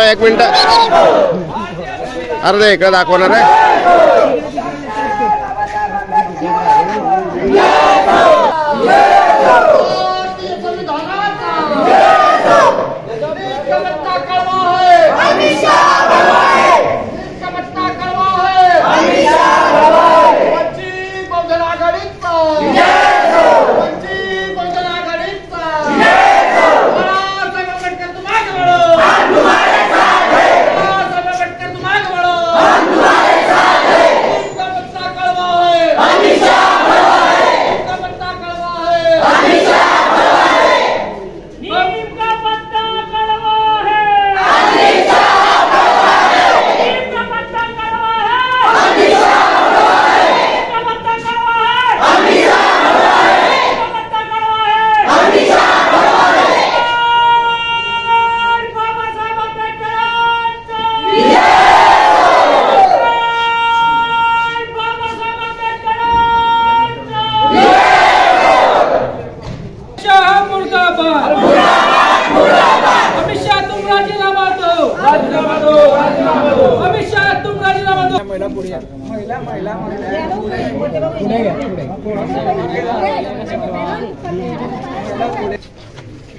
एक मिनिट अरे इकडे दाखवणार आहे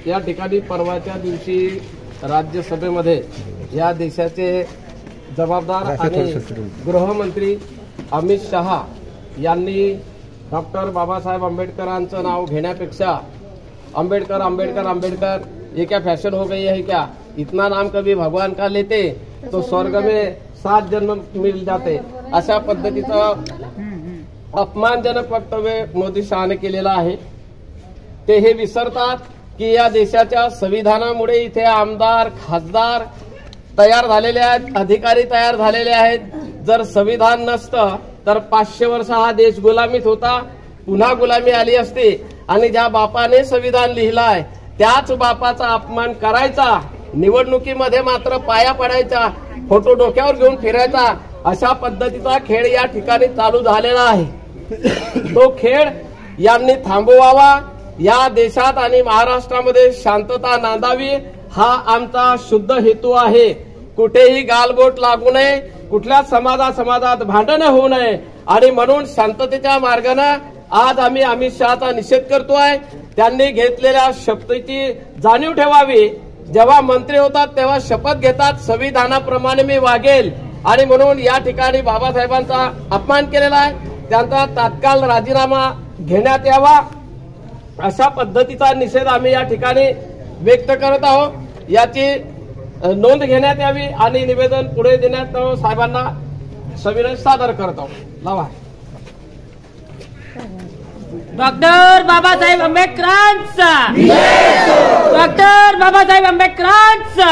या ठिकाणी परवाच्या दिवशी राज्यसभेमध्ये या देशाचे जबाबदार आणि गृहमंत्री अमित शहा यांनी डॉक्टर बाबासाहेब आंबेडकरांचं नाव घेण्यापेक्षा आंबेडकर आंबेडकर आंबेडकर ये क्या फैशन हो गई है क्या, इतना नाम कभी भगवान का लेते तो स्वर्ग में 7 जन्म मिल जाते, अशा पद्धतीचं अपमानजनक वक्तव्य मोदी शहाने केलेलं आहे। ते हे विसरतात की या देशाच्या संविधानामुळे इथे आमदार खासदार तयार झालेले आहेत, अधिकारी तयार झालेले आहेत। जर संविधान नसतं तर 500 वर्ष हा देश गुलामीत होता, पुन्हा गुलामी आली असती आणि ज्या बापाने संविधान लिहिलंय त्याच बापाचा अपमान करायचा, निवडणुकीमध्ये मात्र पाया पडायचा, फोटो डोक्यावर घेऊन फिरायचा, अशा पद्धतीचा खेळ या ठिकाणी चालू झालेला आहे। तो खेळ यांनी थांबवावा, या देशात आणि महाराष्ट्रामध्ये शांतता नांदावी हा आमचा शुद्ध हेतू आहे। कुठेही गालबोट लागू नये, कुठल्या समाजात भांडण होऊ नये आणि म्हणून शांततेच्या मार्गाने आज आम्ही अमित शहाचा निषेध करतोय। त्यांनी घेतलेल्या शपथेची जाणीव ठेवावी। जेव्हा मंत्री होतात तेव्हा शपथ घेतात संविधानाप्रमाणे मी वागेल आणि म्हणून या ठिकाणी बाबासाहेबांचा अपमान केलेला आहे, त्यांचा तात्काळ राजीनामा घेण्यात यावा अशा पद्धतीचा निषेध आम्ही या ठिकाणी व्यक्त करत आहोत। याची नोंद घेण्यात यावी आणि निवेदन पुढे देण्यात साहेबांना सविनय सादर करत आहोत। लावा डॉक्टर बाबासाहेब आंबेडकरांचा, डॉक्टर बाबासाहेब आंबेडकरांचा।